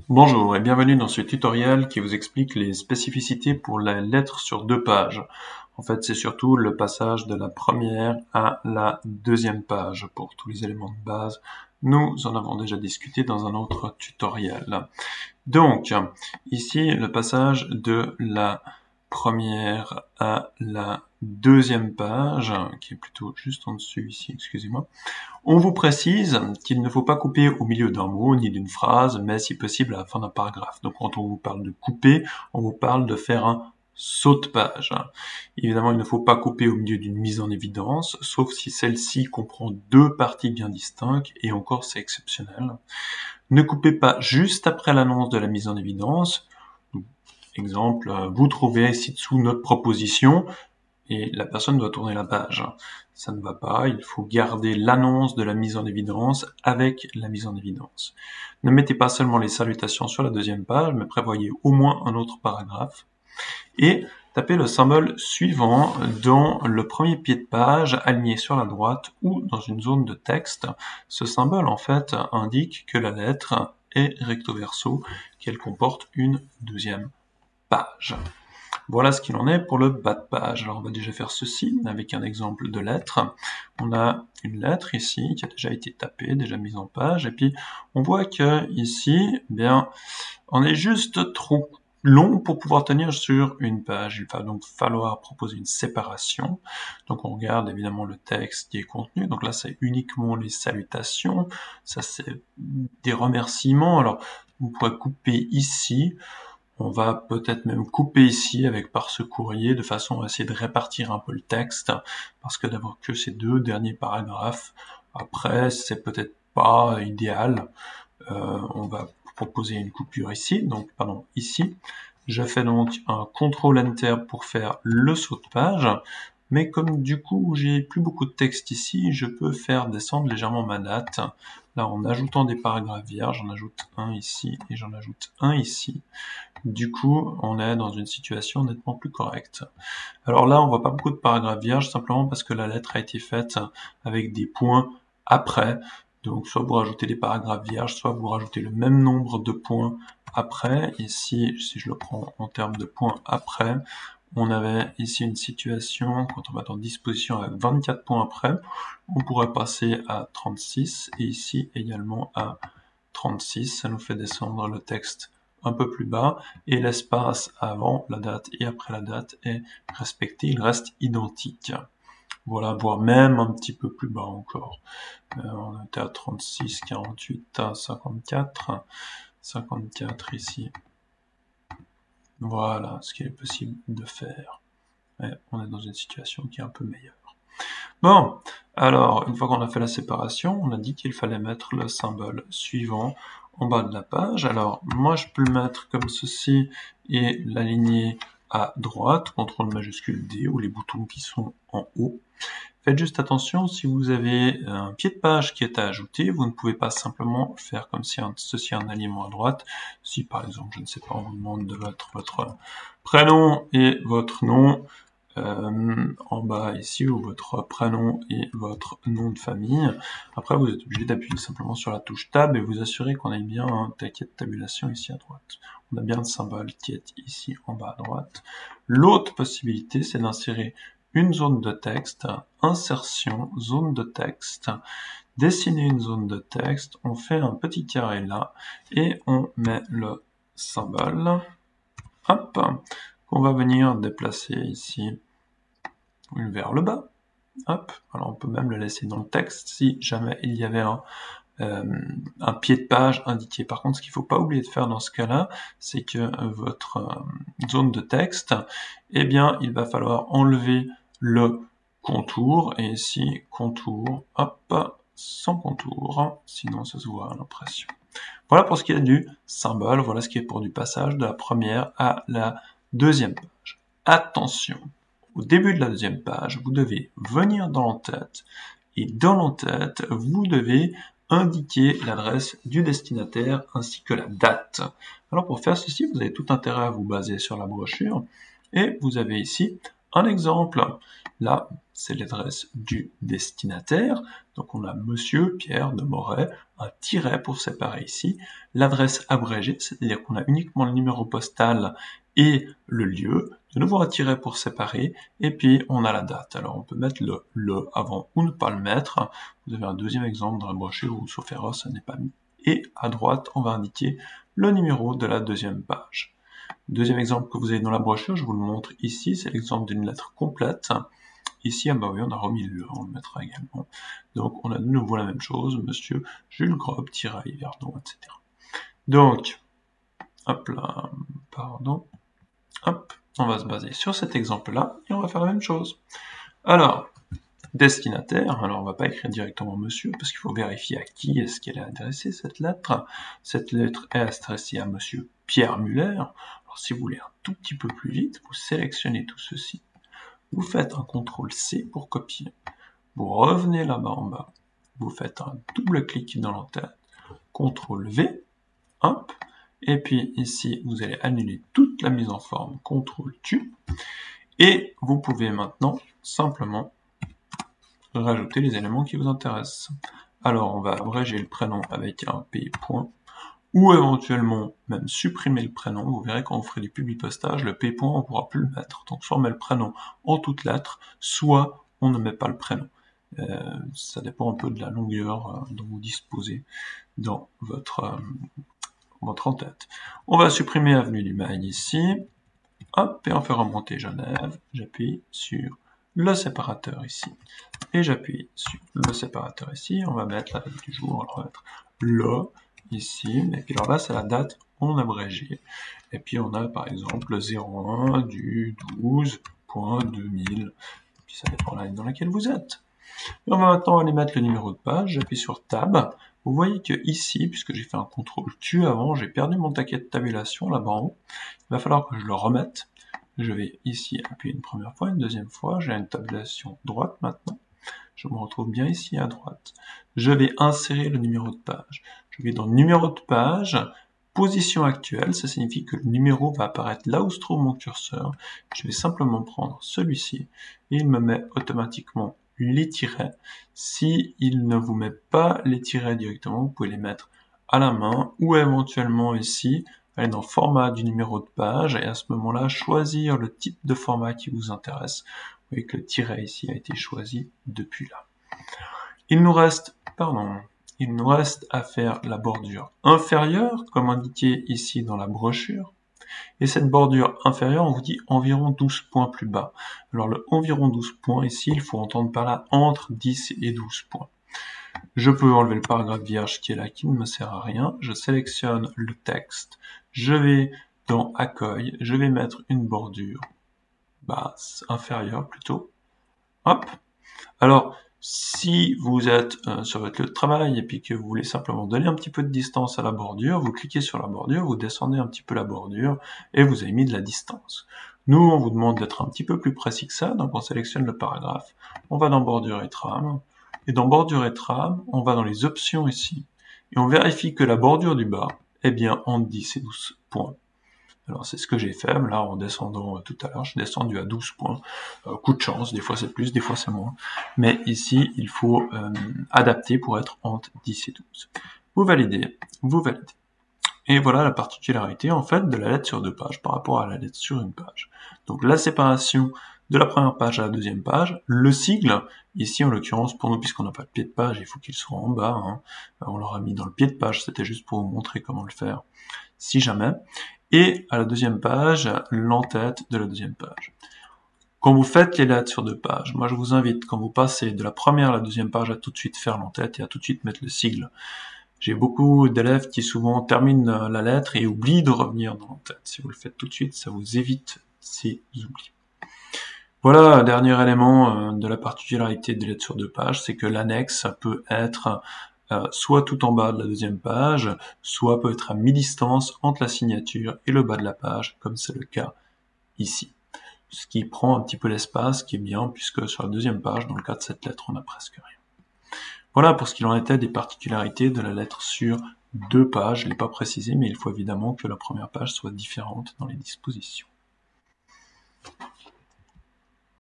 Bonjour et bienvenue dans ce tutoriel qui vous explique les spécificités pour la lettre sur 2 pages. En fait, c'est surtout le passage de la première à la deuxième page pour tous les éléments de base. Nous en avons déjà discuté dans un autre tutoriel. Donc, ici, le passage de la première à la deuxième page, qui est plutôt juste en dessus ici, excusez-moi. On vous précise qu'il ne faut pas couper au milieu d'un mot ni d'une phrase, mais si possible à la fin d'un paragraphe. Donc quand on vous parle de couper, on vous parle de faire un saut de page. Évidemment, il ne faut pas couper au milieu d'une mise en évidence, sauf si celle-ci comprend 2 parties bien distinctes, et encore c'est exceptionnel. Ne coupez pas juste après l'annonce de la mise en évidence. Exemple, vous trouvez ci-dessous notre proposition, et la personne doit tourner la page. Ça ne va pas, il faut garder l'annonce de la mise en évidence avec la mise en évidence. Ne mettez pas seulement les salutations sur la deuxième page, mais prévoyez au moins un autre paragraphe. Et tapez le symbole suivant dans le premier pied de page, aligné sur la droite ou dans une zone de texte. Ce symbole, en fait, indique que la lettre est recto verso, qu'elle comporte une deuxième page. Voilà ce qu'il en est pour le bas de page. Alors on va déjà faire ceci avec un exemple de lettre. On a une lettre ici qui a déjà été tapée, déjà mise en page, et puis on voit que ici, bien, on est juste trop long pour pouvoir tenir sur une page. Il va donc falloir proposer une séparation. Donc on regarde évidemment le texte qui est contenu. Donc là c'est uniquement les salutations. Ça c'est des remerciements. Alors vous pourrez couper ici. On va peut-être même couper ici avec par ce courrier de façon à essayer de répartir un peu le texte, parce que d'avoir que ces 2 derniers paragraphes, après, c'est peut-être pas idéal. On va proposer une coupure ici, donc pardon, ici. Je fais donc un CTRL-ENTER pour faire le saut de page, mais comme du coup j'ai plus beaucoup de texte ici, je peux faire descendre légèrement ma date. Là, en ajoutant des paragraphes vierges, j'en ajoute un ici et j'en ajoute un ici. Du coup, on est dans une situation nettement plus correcte. Alors là, on voit pas beaucoup de paragraphes vierges, simplement parce que la lettre a été faite avec des points après. Donc, soit vous rajoutez des paragraphes vierges, soit vous rajoutez le même nombre de points après. Ici, si je le prends en termes de points après, on avait ici une situation, quand on va dans disposition avec 24 points après, on pourrait passer à 36, et ici également à 36. Ça nous fait descendre le texte un peu plus bas, et l'espace avant la date et après la date est respecté, il reste identique. Voilà, voire même un petit peu plus bas encore. On était à 36, 48, 54, 54 ici. Voilà ce qu'il est possible de faire. Et on est dans une situation qui est un peu meilleure. Bon, alors, une fois qu'on a fait la séparation, on a dit qu'il fallait mettre le symbole suivant en bas de la page. Alors, moi, je peux le mettre comme ceci et l'aligner à droite, CTRL majuscule D, ou les boutons qui sont en haut. Faites juste attention, si vous avez un pied de page qui est à ajouter, vous ne pouvez pas simplement faire comme si ceci un alignement à droite. Si, par exemple, je ne sais pas, on vous demande de mettre votre prénom et votre nom, en bas ici, ou votre prénom et votre nom de famille. Après, vous êtes obligé d'appuyer simplement sur la touche Tab et vous assurer qu'on ait bien un taquet de tabulation ici à droite. On a bien le symbole qui est ici en bas à droite. L'autre possibilité, c'est d'insérer une zone de texte, insertion, zone de texte, dessiner une zone de texte, on fait un petit carré là, et on met le symbole, hop, qu'on va venir déplacer ici vers le bas. Hop, alors on peut même le laisser dans le texte si jamais il y avait un pied de page indiqué. Par contre, ce qu'il ne faut pas oublier de faire dans ce cas-là, c'est que votre zone de texte, eh bien, il va falloir enlever le contour, et ici, contour, hop, sans contour, sinon ça se voit à l'impression. Voilà pour ce qui est du symbole, voilà ce qui est pour du passage de la première à la deuxième page. Attention! Au début de la deuxième page, vous devez venir dans l'entête, et dans l'entête, vous devez indiquer l'adresse du destinataire ainsi que la date. Alors pour faire ceci, vous avez tout intérêt à vous baser sur la brochure, et vous avez ici un exemple. Là, c'est l'adresse du destinataire. Donc on a Monsieur Pierre de Moret, un tiret pour séparer ici. L'adresse abrégée, c'est-à-dire qu'on a uniquement le numéro postal et le lieu. De nouveau un tiret pour séparer. Et puis on a la date. Alors on peut mettre le avant ou ne pas le mettre. Vous avez un deuxième exemple dans la brochure où, sauf erreur, ça n'est pas mis. Et à droite, on va indiquer le numéro de la deuxième page. Deuxième exemple que vous avez dans la brochure, je vous le montre ici, c'est l'exemple d'une lettre complète. Ici, ah bah oui, on a remis le, on le mettra également. Donc, on a de nouveau la même chose, Monsieur Jules Grob, Yverdon, etc. Donc, hop là, pardon, hop, on va se baser sur cet exemple-là, et on va faire la même chose. Alors, destinataire, alors on va pas écrire directement Monsieur, parce qu'il faut vérifier à qui est-ce qu'elle est adressée, cette lettre. Cette lettre est adressée à Monsieur Pierre Muller. Alors, si vous voulez un tout petit peu plus vite, vous sélectionnez tout ceci. Vous faites un CTRL-C pour copier. Vous revenez là-bas en bas. Vous faites un double clic dans l'entête. CTRL-V. Hop. Et puis ici, vous allez annuler toute la mise en forme. CTRL-Q. Et vous pouvez maintenant simplement rajouter les éléments qui vous intéressent. Alors, on va abréger le prénom avec un P point. Ou éventuellement même supprimer le prénom. Vous verrez quand on ferait du publipostage, le P point, on ne pourra plus le mettre. Donc soit on met le prénom en toutes lettres, soit on ne met pas le prénom. Ça dépend un peu de la longueur dont vous disposez dans votre en-tête. On va supprimer Avenue du Mail ici. Hop, et on fait remonter Genève. J'appuie sur le séparateur ici. Et j'appuie sur le séparateur ici. On va mettre la date du jour. Alors on va mettre le ici, et puis alors là c'est la date en abrégé, et puis on a par exemple le 01 du 12.2000, puis ça dépend de l'année dans laquelle vous êtes. Et on va maintenant aller mettre le numéro de page, j'appuie sur Tab, vous voyez que ici, puisque j'ai fait un CTRL-Q avant, j'ai perdu mon taquet de tabulation là-bas en haut, il va falloir que je le remette. Je vais ici appuyer une première fois, une deuxième fois, j'ai une tabulation droite maintenant, je me retrouve bien ici à droite. Je vais insérer le numéro de page. Je vais dans numéro de page, position actuelle, ça signifie que le numéro va apparaître là où se trouve mon curseur. Je vais simplement prendre celui-ci et il me met automatiquement les tirets. Si il ne vous met pas les tirets directement, vous pouvez les mettre à la main ou éventuellement ici, aller dans format du numéro de page et à ce moment-là, choisir le type de format qui vous intéresse. Vous voyez que le tiret ici a été choisi depuis là. Il nous reste à faire la bordure inférieure, comme indiqué ici dans la brochure. Et cette bordure inférieure, on vous dit environ 12 points plus bas. Alors le environ 12 points ici, il faut entendre par là entre 10 et 12 points. Je peux enlever le paragraphe vierge qui est là, qui ne me sert à rien. Je sélectionne le texte. Je vais dans Accueil. Je vais mettre une bordure basse, inférieure plutôt. Hop. Alors, si vous êtes sur votre lieu de travail et puis que vous voulez simplement donner un petit peu de distance à la bordure, vous cliquez sur la bordure, vous descendez un petit peu la bordure et vous avez mis de la distance. Nous, on vous demande d'être un petit peu plus précis que ça, donc on sélectionne le paragraphe. On va dans bordure et trame. Et dans bordure et trame, on va dans les options ici. Et on vérifie que la bordure du bas est bien entre 10 et 12 points. Alors c'est ce que j'ai fait, là en descendant tout à l'heure, je suis descendu à 12 points. Coup de chance, des fois c'est plus, des fois c'est moins. Mais ici, il faut adapter pour être entre 10 et 12. Vous validez, vous validez. Et voilà la particularité en fait de la lettre sur 2 pages par rapport à la lettre sur une page. Donc la séparation de la première page à la deuxième page, le sigle, ici en l'occurrence pour nous puisqu'on n'a pas de pied de page, il faut qu'il soit en bas, hein. On l'aura mis dans le pied de page, c'était juste pour vous montrer comment le faire, si jamais. Et à la deuxième page, l'entête de la deuxième page. Quand vous faites les lettres sur 2 pages, moi je vous invite, quand vous passez de la première à la deuxième page, à tout de suite faire l'entête et à tout de suite mettre le sigle. J'ai beaucoup d'élèves qui souvent terminent la lettre et oublient de revenir dans l'entête. Si vous le faites tout de suite, ça vous évite ces oublis. Voilà, dernier élément de la particularité des lettres sur 2 pages, c'est que l'annexe peut être soit tout en bas de la deuxième page, soit peut être à mi-distance entre la signature et le bas de la page, comme c'est le cas ici. Ce qui prend un petit peu l'espace, qui est bien, puisque sur la deuxième page, dans le cas de cette lettre, on n'a presque rien. Voilà pour ce qu'il en était des particularités de la lettre sur 2 pages. Je ne l'ai pas précisé, mais il faut évidemment que la première page soit différente dans les dispositions.